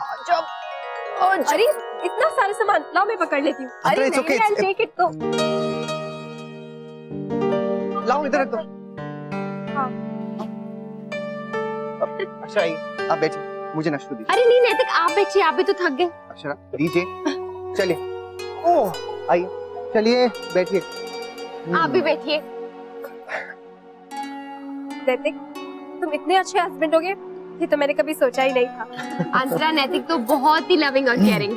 अरे इतना सारा सामान लाओ, मैं पकड़ लेती हूँ। अरे it's okay, नहीं, take it तो। लाओ इधर रख दो। हाँ। अक्षरा आइए, आप बैठिए, मुझे नाश्ता दीजिए। अरे नहीं नैतिक, आप बैठिए, आप भी तो थक गए। अक्षरा दीजिए, चलिए। ओह आइए, चलिए बैठिए। आप भी बैठिए। नैतिक, तुम इतने अच्छे हस्बैंड होगे ये तो मैंने कभी सोचा ही नहीं था। अंतरा नैतिक तो बहुत ही लविंग और केयरिंग।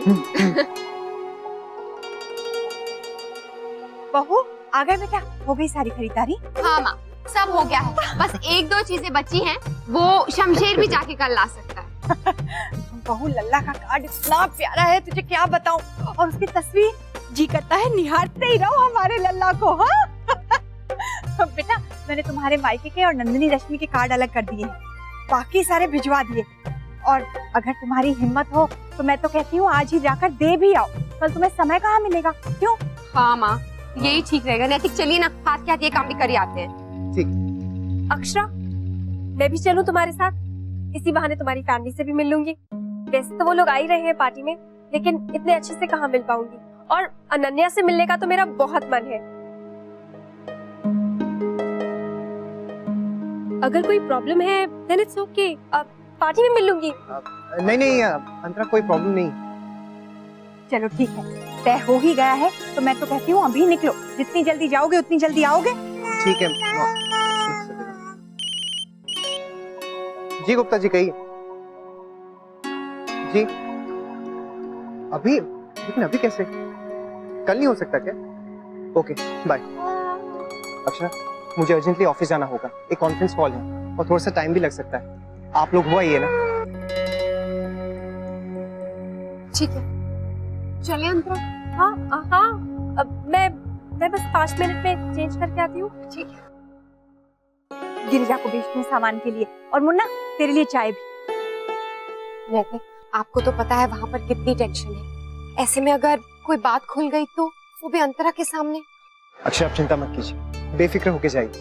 बहू आ गए बेटा, हो गई सारी खरीदारी? हाँ माँ, सब हो गया है, बस एक दो चीजें बची हैं, वो शमशेर भी जाके कल ला सकता है। बहू लल्ला का कार्ड इतना प्यारा है, तुझे क्या बताऊं, और उसकी तस्वीर जी करता है निहारते ही रहो हमारे लल्ला को। हाँ बेटा, मैंने तुम्हारे मायके के और नंदिनी रश्मि के कार्ड अलग कर दिए हैं, बाकी सारे भिजवा दिए। और अगर तुम्हारी हिम्मत हो तो मैं तो कहती हूँ आज ही जाकर दे भी आओ, कल तुम्हें समय कहाँ मिलेगा? क्यों? हाँ माँ, यही ठीक रहेगा। नैतिक चलिए ना, हाथ के हाथ ये काम भी कर आते हैं। ठीक। अक्षरा, मैं भी चलूं तुम्हारे साथ? इसी बहाने तुम्हारी फैमिली से भी मिल लूंगी। वैसे तो वो लोग आ ही रहे हैं पार्टी में, लेकिन इतने अच्छे से कहाँ मिल पाऊंगी। और अनन्या से मिलने का तो मेरा बहुत मन है। अगर कोई प्रॉब्लम है then it's okay, पार्टी में मिल लूंगी। नहीं अंतरा, कोई प्रॉब्लम नहीं। चलो ठीक है, तय हो ही गया है तो मैं तो कहती हूँ अभी निकलो, जितनी जल्दी जाओगे उतनी जल्दी आओगे। ठीक है जी। गुप्ता जी कहिए। जी अभी, लेकिन अभी कैसे? कल नहीं हो सकता क्या? Okay bye. अक्षरा, मुझे अर्जेंटली ऑफिस जाना होगा, एक कॉन्फ्रेंस कॉल है और थोड़ा सा टाइम भी लग सकता है। आप लोग वो आइए ना। ठीक है, चलिए अंतरा। हाँ हाँ, मैं बस 5 मिनट में चेंज करके आती हूँ। ठीक है। गिरिजा को भेज दूं सामान के लिए, और मुन्ना तेरे लिए चाय भी। नैतिक, आपको तो पता है वहाँ पर कितनी टेंशन है, ऐसे में अगर कोई बात खुल गई तो, वो भी अंतरा के सामने। अक्षर आप चिंता मत कीजिए, बेफिक्र होके जाइए।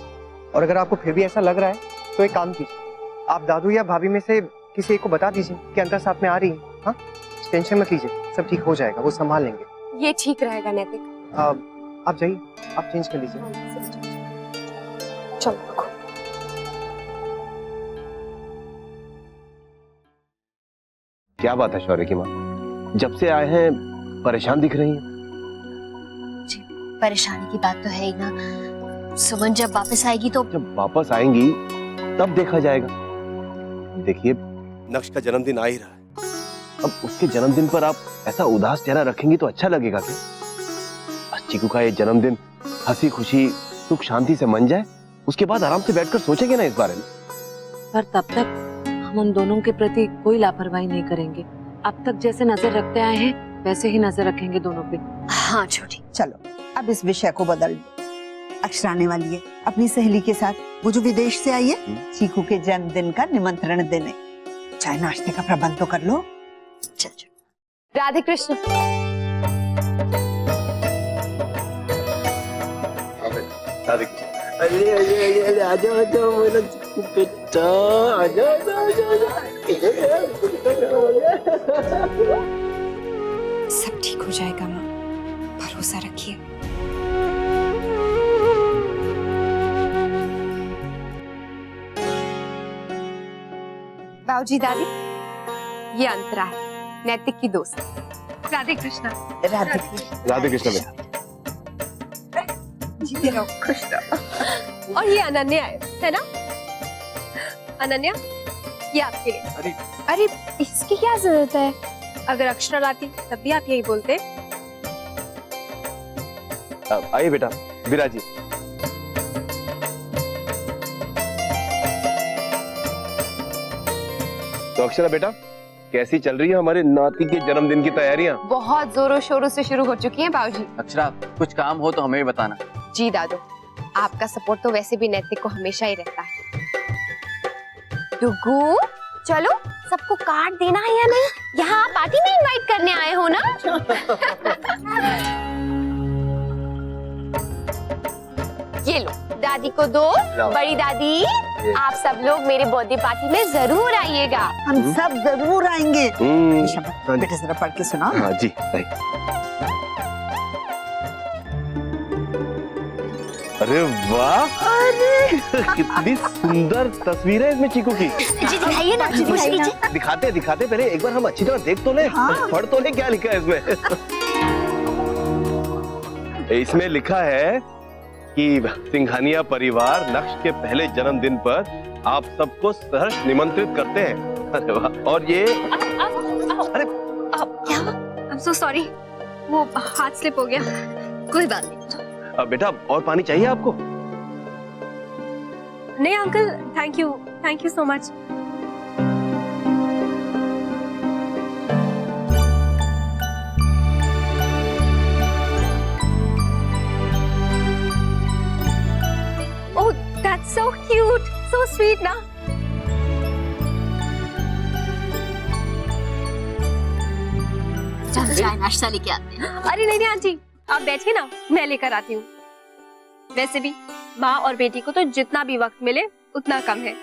और अगर आपको फिर भी ऐसा लग रहा है तो एक काम कीजिए, आप दादू या भाभी में से किसी एक को बता दीजिए कि अंतरा साथ में आ रही है। हाँ, टेंशन मत लीजिए, सब ठीक हो जाएगा, वो संभाल लेंगे। ये ठीक रहेगा नैतिक। आप जाइए, आप चेंज कर लीजिए। चलो। क्या बात है शौर्य की माँ, जब से आए हैं परेशान दिख रही हैं। जी, परेशानी की बात तो है ही ना। सुमन जब वापस आएगी तो जब वापस आएंगी तब देखा जाएगा। देखिए, नक्श का जन्मदिन आ ही रहा है, अब उसके जन्मदिन पर आप ऐसा उदास चेहरा रखेंगी तो अच्छा लगेगा क्या? बस चीकू का ये जन्मदिन हंसी खुशी सुख शांति से मन जाए, उसके बाद आराम से बैठकर सोचेंगे ना इस बारे में। पर तब तक हम उन दोनों के प्रति कोई लापरवाही नहीं करेंगे। अब तक जैसे नजर रखते आए हैं वैसे ही नजर रखेंगे दोनों पे। हाँ छोटी। चलो अब इस विषय को बदल दो। अक्षरा आने वाली है अपनी सहेली के साथ, वो जो विदेश से आई है, चीकू के जन्मदिन का निमंत्रण देने। चाय नाश्ते का प्रबंध तो कर लो। चल चल। राधे कृष्ण। राधे कृष्ण। अरे आजा मेरा बेटा, आजा। सब ठीक हो जाएगा माँ, भरोसा रखिए। बाबूजी, दादी, ये अंतरा है, नैतिक की दोस्त। राधे कृष्ण। राधे कृष्ण। राधे कृष्ण बेटा। जीते रहो, खुश रहो। और ये अनन्या है ना? अनन्या, ये आपके लिए। अरे इसकी क्या जरूरत है? अगर अक्षरा लाती तब भी आप यही बोलते। आइए बेटा, विराजी। तो अक्षरा बेटा, कैसी चल रही है हमारे नाती के जन्मदिन की तैयारियां? बहुत जोरों शोरों से शुरू हो चुकी हैं बाबूजी। अक्षरा, कुछ काम हो तो हमें भी बताना। जी दादू, आपका सपोर्ट तो वैसे भी नैतिक को हमेशा ही रहता है। डुगू, चलो सबको कार्ड देना है या नहीं? यहाँ पार्टी में इनवाइट करने आए हो ना? ये लो, दादी को दो, बड़ी दादी आप सब लोग मेरे बर्थडे पार्टी में जरूर आइएगा। हम सब जरूर आएंगे। हाँ बेटा जरा पढ़ के सुनाओ। हाँ जी भाई। अरे वाह, अरे कितनी सुंदर तस्वीर है इसमें चीकू की। जी दिखाइए ना, दिखाइए ना। दिखाते पहले एक बार हम अच्छी तरह देख तो ले, पढ़ तो ले क्या लिखा है इसमें लिखा है कि सिंघानिया परिवार नक्श के पहले जन्मदिन पर आप सबको सहर्ष निमंत्रित करते हैं। अरे वाह। और ये अरे क्या? I'm so sorry, वो हाथ स्लिप हो गया। कोई बात नहीं। बेटा और पानी चाहिए आपको? नहीं uncle, thank you so much. Oh, that's so cute, so sweet ना। चलो चाय नाश्ता लेके आते हैं। अरे नहीं आंटी, आप बैठिए ना, मैं लेकर आती हूँ। वैसे भी माँ और बेटी को तो जितना भी वक्त मिले उतना कम है।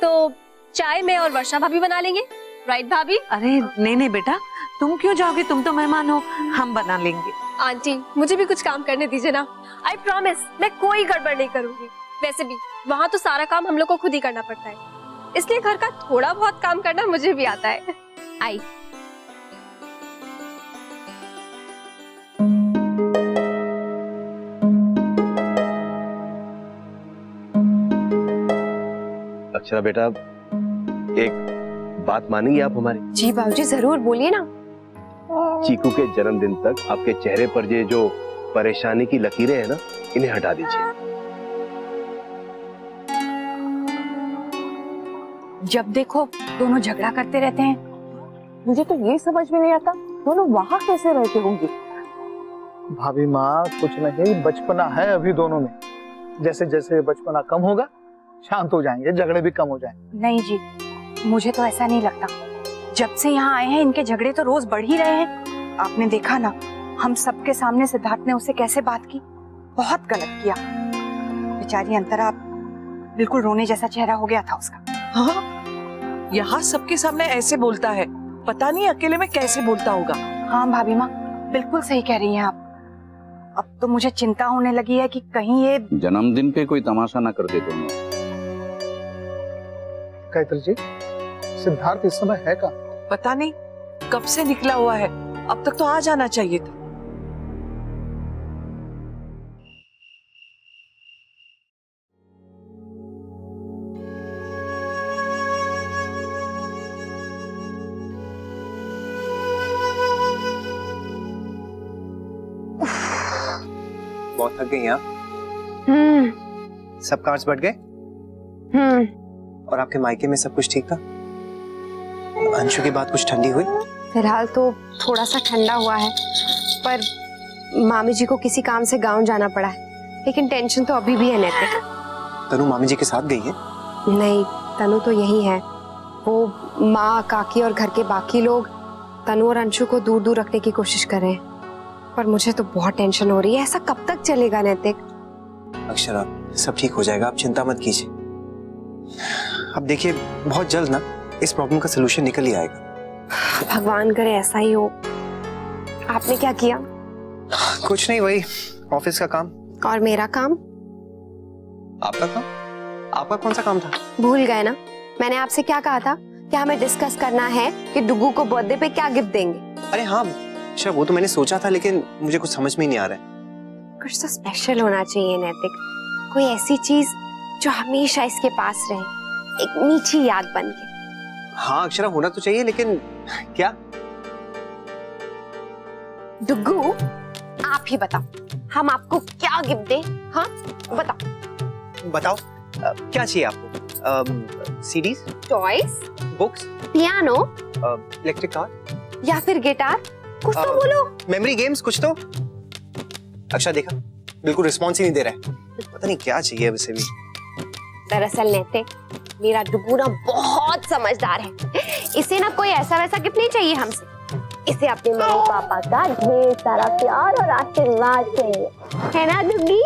तो चाय मैं और वर्षा भाभी बना लेंगे, राइट भाभी? अरे नहीं बेटा, तुम क्यों जाओगे, तुम तो मेहमान हो, हम बना लेंगे। आंटी मुझे भी कुछ काम करने दीजिए ना, आई प्रॉमिस मैं कोई गड़बड़ नहीं करूंगी। वैसे भी वहाँ तो सारा काम हम लोग को खुद ही करना पड़ता है, इसलिए घर का थोड़ा बहुत काम करना मुझे भी आता है। आई अक्षरा बेटा, एक बात मानेंगी आप हमारी? जी बाबूजी जरूर बोलिए ना। चीकू के जन्मदिन तक आपके चेहरे पर ये जो परेशानी की लकीरें हैं ना, इन्हें हटा दीजिए। जब देखो दोनों झगड़ा करते रहते हैं। मुझे तो ये समझ में नहीं आता दोनों वहाँ कैसे रहते होंगे। भाभी माँ, कुछ नहीं, बचपना है अभी दोनों में। जैसे जैसे बचपना कम होगा शांत हो जाएंगे, झगड़े भी कम हो जाएंगे। नहीं जी, मुझे तो ऐसा नहीं लगता। जब से यहाँ आए हैं इनके झगड़े तो रोज बढ़ ही रहे हैं। आपने देखा ना, हम सबके सामने सिद्धार्थ ने उससे कैसे बात की, बहुत गलत किया। बेचारी अंतरा बिल्कुल रोने जैसा चेहरा हो गया था उसका। हाँ, यहाँ सबके सामने ऐसे बोलता है, पता नहीं अकेले में कैसे बोलता होगा। हाँ भाभी माँ, बिल्कुल सही कह रही हैं आप। अब तो मुझे चिंता होने लगी है कि कहीं ये जन्मदिन पे कोई तमाशा ना कर दे तुम। गायत्री जी, सिद्धार्थ इस समय है कहाँ? पता नहीं कब से निकला हुआ है, अब तक तो आ जाना चाहिए था। बहुत थक गई हैं आप? सब कार्ड्स बढ़ गए? और आपके मायके में सब कुछ ठीक था? अंशु की बात कुछ ठंडी हुई? फिलहाल तो थोड़ा सा ठंडा हुआ है, पर मामी जी को किसी काम से गांव जाना पड़ा है, लेकिन टेंशन तो अभी भी है नैतिक। तनु मामी जी के साथ गई है? नहीं, तनु तो यही है। वो माँ, काकी और घर के बाकी लोग तनु और अंशु को दूर दूर रखने की कोशिश कर रहे हैं, पर मुझे तो बहुत टेंशन हो रही है। ऐसा कब तक चलेगा नैतिक? अक्षरा, सब ठीक हो जाएगा, आप चिंता मत कीजिए। अब देखिए, बहुत जल्द ना इस प्रॉब्लम का सलूशन निकल ही आएगा। भगवान करे ऐसा ही हो। आपने क्या किया? कुछ नहीं, वही ऑफिस का काम। और मेरा काम? आपका काम? आपका कौन सा काम था? भूल गए ना, मैंने आपसे क्या कहा था कि हमें डिस्कस करना है कि डुगू को बर्थडे पे क्या गिफ्ट देंगे। अरे हाँ, अच्छा वो तो मैंने सोचा था, लेकिन मुझे कुछ समझ में ही नहीं आ रहा है। कुछ तो स्पेशल होना चाहिए नैतिक, कोई ऐसी चीज जो हमेशा इसके पास रहे, एक मीठी याद बन के। हाँ अक्षरा, होना तो चाहिए, लेकिन क्या? डुगू, आप ही बताओ, हम आपको क्या गिफ्ट दें? हाँ बताओ। बताओ, क्या चाहिए आपको? CDs, toys, books, piano, electric car या फिर गिटार? कुछ तो बोलो। मेमोरी गेम्स, कुछ तो। अक्षरा देखा, बिल्कुल रिस्पॉन्स ही नहीं दे रहा है, पता नहीं क्या चाहिए वैसे भी। दरअसल नैतिक, मेरा डुगू ना बहुत समझदार है, इसे ना कोई ऐसा वैसा गिफ्ट नहीं चाहिए हमसे, इसे अपने मम्मी पापा का ढेर सारा प्यार और आशीर्वाद चाहिए, है ना डुगी?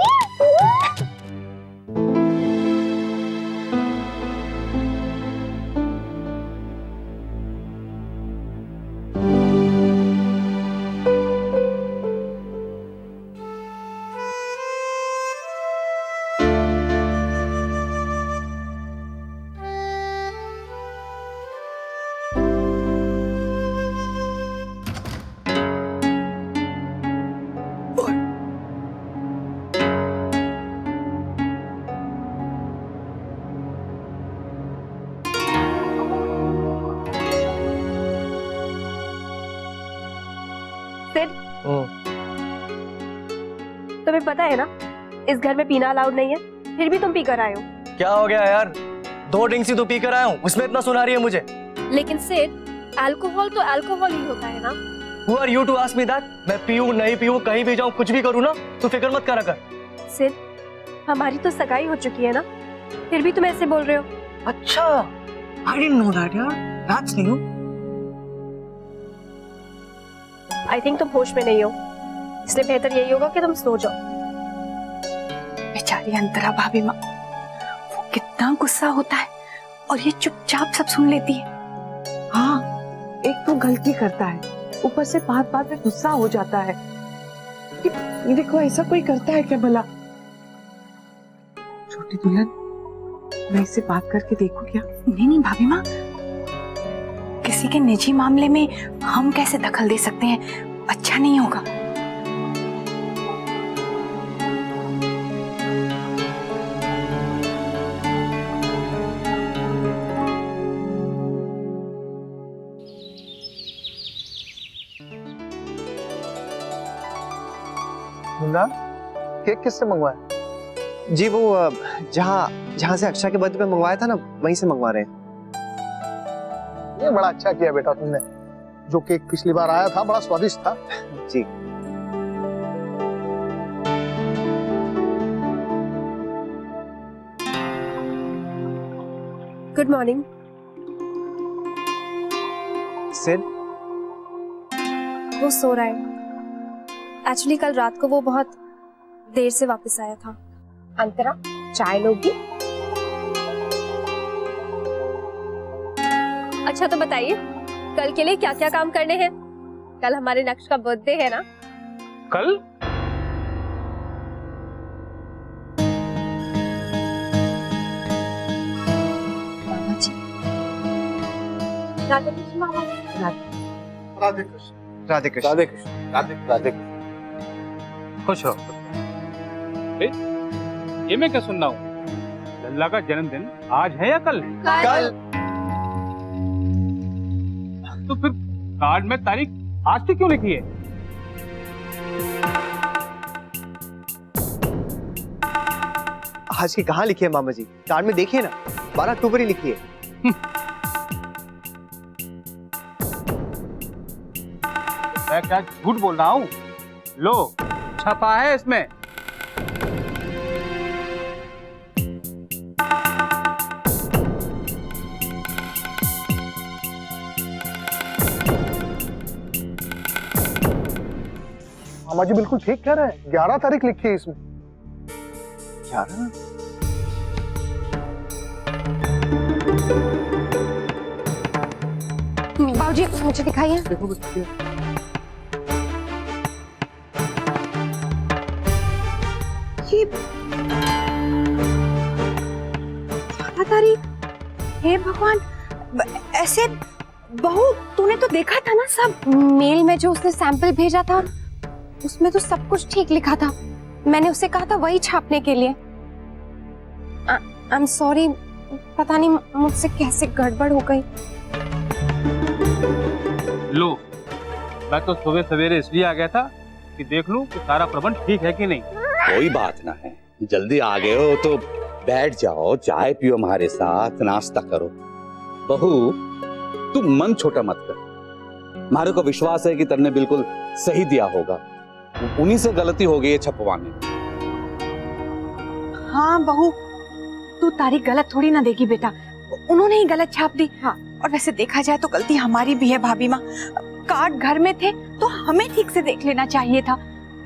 सिड, तुम्हें पता है ना इस घर में पीना अलाउड नहीं है, फिर भी तुम पी कर आए हो। क्या हो गया यार, 2 ड्रिंक्स ही तो पी कर आया हूँ, उसमें इतना सुना रही है मुझे। लेकिन सिड, अल्कोहल तो अल्कोहल ही होता है ना। Who are you to ask me that? मैं पीऊं नहीं पीऊं, कहीं भी जाऊं, कुछ भी करूं ना, तू फिक्र मत करा कर। सिड, हमारी तो सगाई हो चुकी है ना, फिर भी तुम ऐसे बोल रहे हो। अच्छा, I didn't know that यार, that's new। आई थिंक तुम होश में नहीं हो, इसलिए बेहतर यही होगा कि तुम सो जाओ। बेचारी अंतरा भाभी माँ, वो कितना गुस्सा होता है और ये चुपचाप सब सुन लेती है। हाँ, एक तो गलती करता है, ऊपर से बात बात में गुस्सा हो जाता है। ये देखो, ऐसा कोई करता है क्या भला? छोटी दुल्हन, मैं इससे बात करके देखूं क्या? नहीं नहीं भाभी माँ, किसी के निजी मामले में हम कैसे दखल दे सकते हैं, अच्छा नहीं होगा। मुन्ना, केक किससे मंगवाया? जी वो जहाँ से अक्षा के बर्थडे पे मंगवाया था ना, वहीं से मंगवा रहे हैं। ये बड़ा अच्छा किया बेटा तुमने, जो केक पिछली बार आया था बड़ा स्वादिष्ट था। जी। Good morning. सिड, वो सो रहा है। एक्चुअली कल रात को वो बहुत देर से वापस आया था। अंतरा, चाय लोगी? अच्छा तो बताइए, कल के लिए क्या क्या काम करने हैं? कल हमारे नक्श का बर्थडे है ना। कल? मामा जी, राधे कृष्ण मामा जी। राधे कृष्ण। राधे कृष्ण। राधे कृष्ण। राधे कृष्ण। खुश रहो। ये मैं क्या सुन रहा हूँ? लल्ला का जन्मदिन आज है या कल है? कल। तो फिर कार्ड में तारीख आज की क्यों लिखी है? आज की कहाँ लिखी है मामा जी? कार्ड में देखिए ना, 12 अक्टूबर ही लिखी है। मैं क्या झूठ बोल रहा हूँ? लो, छपा है इसमें। मामा जी बिल्कुल ठीक कह रहे हैं, 11 तारीख लिखी है इसमें। 11? बाबूजी मुझे दिखाइए। देखो बच्चे, 12 तारीख, हे भगवान, ऐसे बहू तूने तो देखा था ना सब? मेल में जो उसने सैंपल भेजा था उसमें तो सब कुछ ठीक लिखा था। मैंने उसे कहा था वही छापने के लिए। आई एम सॉरी, पता नहीं मुझसे कैसे गड़बड़ हो गई। लो, मैं तो सुबह सवेरे इसलिए आ गया था कि देख लूं कि सारा प्रबंध ठीक है कि नहीं। कोई बात ना है, जल्दी आ गए हो तो बैठ जाओ, चाय पियो हमारे साथ, नाश्ता करो। बहू, तू मन छोटा मत कर, हमारे को विश्वास है कि तेने बिल्कुल सही दिया होगा। उन्हीं से गलती हो गई है छपवाने। हाँ बहू, तू तारीख गलत थोड़ी ना देगी बेटा, उन्होंने ही गलत छाप दी। हाँ, और वैसे देखा जाए तो गलती हमारी भी है भाभी माँ। कार्ड घर में थे तो हमें ठीक से देख लेना चाहिए था।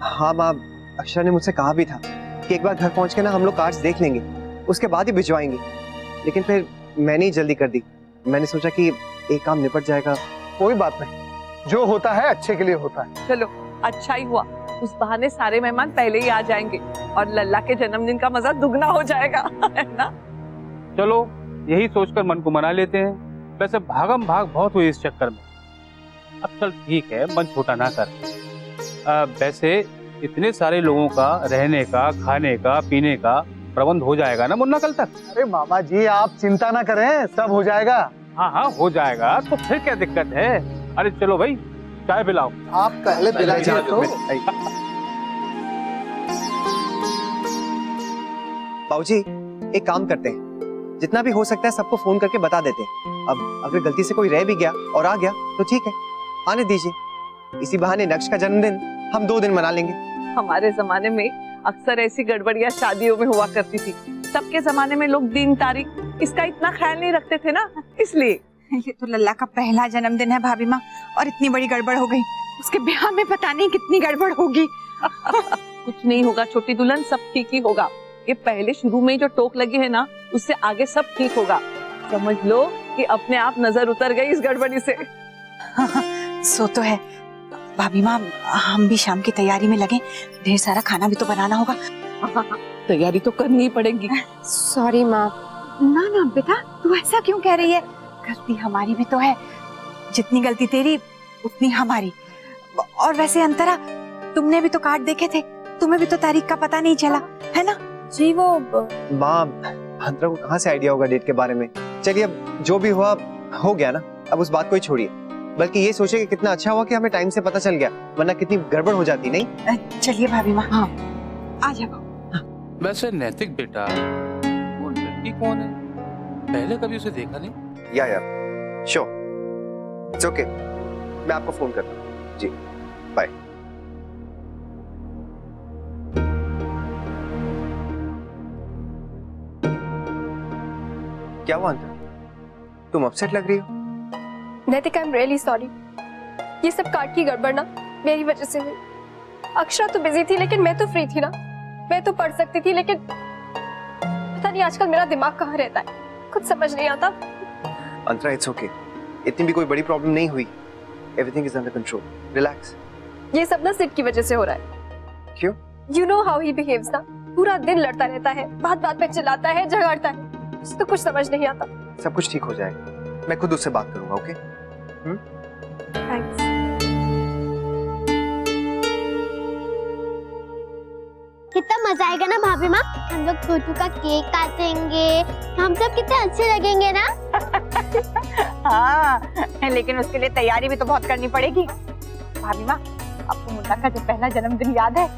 हाँ माँ, अक्षरा ने मुझसे कहा भी था कि एक बार घर पहुंच के ना हम लोग कार्ड्स देख लेंगे, उसके बाद ही भिजवाएंगे। लेकिन फिर मैंने ही जल्दी कर दी। मैंने सोचा कि एक काम निपट जाएगा। कोई बात नहीं, जो होता है अच्छे के लिए होता है। चलो, अच्छा ही हुआ, उस बहाने सारे मेहमान पहले ही आ जाएंगे और लल्ला के जन्मदिन का मजा दुगना हो जाएगा, है ना? चलो, यही सोचकर मन को मना लेते हैं। वैसे भागम भाग बहुत हुई इस चक्कर में। अब चल ठीक है, मन छोटा ना कर। वैसे इतने सारे लोगों का रहने का, खाने का, पीने का प्रबंध हो जाएगा ना मुन्ना कल तक? अरे मामा जी आप चिंता ना करें, सब हो जाएगा। हाँ हाँ हो जाएगा, तो फिर क्या दिक्कत है? अरे चलो भाई, चाय पिलाओ। आप पहले पिलाइए तो। बाबूजी एक काम करते हैं, जितना भी हो सकता है सबको फोन करके बता देते हैं। अब अगर गलती से कोई रह भी गया और आ गया तो ठीक है, आने दीजिए। इसी बहाने नक्श का जन्मदिन हम 2 दिन मना लेंगे। हमारे जमाने में अक्सर ऐसी गड़बड़ियां शादियों में हुआ करती थी। सबके जमाने में लोग दिन तारीख इसका इतना ख्याल नहीं रखते थे ना, इसलिए। ये तो लल्ला का पहला जन्मदिन है भाभी माँ, और इतनी बड़ी गड़बड़ हो गई। उसके ब्याह में पता नहीं कितनी गड़बड़ होगी। कुछ नहीं होगा छोटी दुल्हन, सब ठीक ही होगा। ये पहले शुरू में जो टोक लगी है ना, उससे आगे सब ठीक होगा। समझ लो कि अपने आप नजर उतर गई इस गड़बड़ी से। सो तो है भाभी माँ, हम भी शाम की तैयारी में लगे। ढेर सारा खाना भी तो बनाना होगा। तैयारी तो करनी ही पड़ेगी। सॉरी माँ। ना ना बेटा, तू ऐसा क्यों कह रही है? गलती हमारी भी तो है। जितनी गलती तेरी उतनी हमारी। और वैसे अंतरा, तुमने भी तो कार्ड देखे थे, तुम्हें भी तो तारीख का पता नहीं चला, है ना? जी वो माँ, अंतरा को कहाँ से आइडिया होगा डेट के बारे में? चलिए अब जो भी हुआ हो गया ना, अब उस बात को ही छोड़िए। बल्कि ये सोचे कि कितना अच्छा हुआ कि हमें टाइम से पता चल गया, वरना कितनी गड़बड़ हो जाती। नहीं चलिए भाभी माँ, हाँ आ जाओ। वैसे नैतिक बेटा, वो लड़की कौन है? पहले कभी उसे देखा नहीं। या श्योर, इट्स ओके, मैं आपको फोन करता हूँ। जी बाय। क्या हुआ अंतर? तुम अपसेट लग रही हो। नैतिक, आई एम रियली सॉरी। ये सब कार्ड की गड़बड़ ना मेरी वजह से हुई। अक्षरा तो बिजी थी लेकिन मैं तो फ्री थी ना। मैं तो पढ़ सकती थी, लेकिन पता नहीं आजकल मेरा दिमाग कहाँ रहता है, कुछ समझ नहीं आता। अंतरा इट्स ओके, इतनी भी कोई बड़ी प्रॉब्लम नहीं हुई। Everything is under control, relax. ये सब ना सिड की वजह से हो रहा है। क्यों? You know how he behaves ना, पूरा दिन लड़ता रहता है, बात बात पे चिल्लाता है, झगड़ता है। उसे तो कुछ समझ नहीं आता। सब कुछ ठीक हो जाएगा, मैं खुद उससे बात करूंगा। ओके? थैंक्स। कितना मजा आएगा ना भाभी माँ, हम लोग छोटू का केक काटेंगे, हम सब कितने अच्छे लगेंगे ना। हाँ, लेकिन उसके लिए तैयारी भी तो बहुत करनी पड़ेगी। भाभी माँ, आपको मुन्ना का जो पहला जन्मदिन याद है?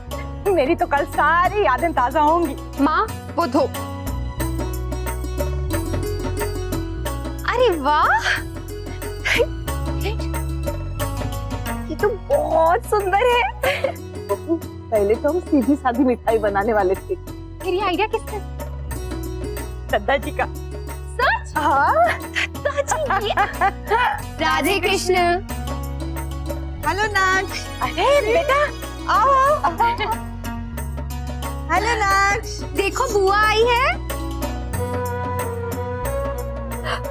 मेरी तो कल सारी यादें ताजा होंगी। माँ वो धो। अरे वाह, ये तो बहुत सुंदर है। पहले तो हम सीधी सादी मिठाई बनाने वाले थे। मेरी आइडिया किसने? दद्दा जी का। सच? हाँ। राधे कृष्ण। हेलो नाक्ष। अरे बेटा आओ। हेलो नाक्ष। देखो बुआ आई है।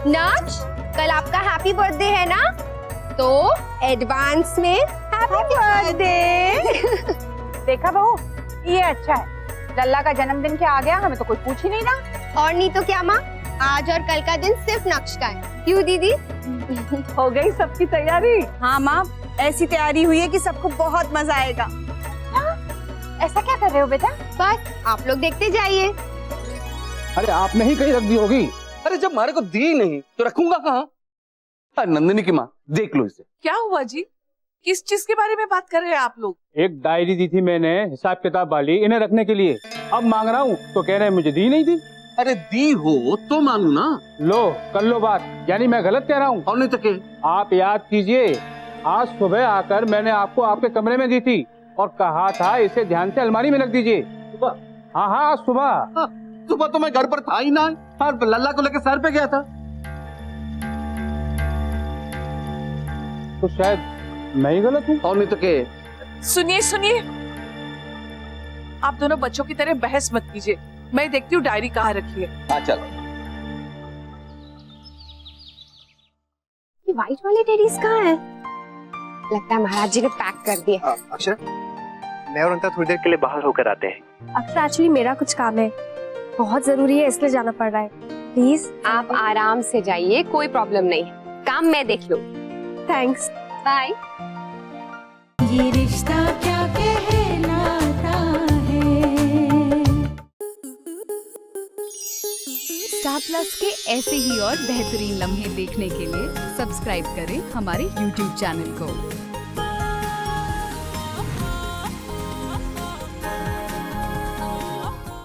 नाक्ष, कल आपका हैप्पी बर्थडे है ना, तो एडवांस में हैप्पी बर्थडे। देखा बहू, ये अच्छा है। लल्ला का जन्मदिन क्या आ गया, हमें तो कोई पूछ ही नहीं ना। और नहीं तो क्या माँ, आज और कल का दिन सिर्फ नक्श का है। क्यों दीदी? हो गई सबकी तैयारी? हाँ माँ, ऐसी तैयारी हुई है कि सबको बहुत मजा आएगा। ऐसा क्या कर रहे हो बेटा? बस आप लोग देखते जाइए। अरे आपने ही कहीं रख दी होगी। अरे जब मारे को दी नहीं तो रखूंगा कहाँ? नंदिनी की माँ, देख लो इसे। क्या हुआ जी? किस चीज के बारे में बात कर रहे हैं आप लोग? एक डायरी दी थी मैंने, हिसाब किताब वाली, इन्हें रखने के लिए। अब मांग रहा हूँ तो कह रहे हैं मुझे दी नहीं दी। अरे दी हो तो मांगू ना। लो कर लो बात, यानी मैं गलत कह रहा हूँ? और नहीं तो क्या? आप याद कीजिए, आज सुबह आकर मैंने आपको आपके कमरे में दी थी और कहा था इसे ध्यान से अलमारी में रख दीजिए। सुबह? हाँ हाँ आज सुबह। सुबह तो मैं घर पर था ही ना, और लल्ला को लेकर सर पे गया था। तो शायद मैं ही गलत हूँ। और नहीं तो क्या? सुनिए सुनिए, आप दोनों बच्चों की तरह बहस मत कीजिए। मैं देखती हूँ डायरी कहाँ रखी है। हाँ चलो। ये व्हाइट वाले टेडीज कहाँ है? लगता है महाराज जी ने पैक कर दिए। अक्षर, मैं और अंता थोड़ी देर के लिए बाहर होकर आते हैं। अक्षरा, एक्चुअली मेरा कुछ काम है, बहुत जरूरी है, इसलिए जाना पड़ रहा है। प्लीज आप आराम से जाइए, कोई प्रॉब्लम नहीं है, काम मैं देख लूँ। Thanks, bye. ये रिश्ता क्या कहलाता है। स्टार प्लस के ऐसे ही और बेहतरीन लम्हे देखने के लिए सब्सक्राइब करें हमारे YouTube चैनल को।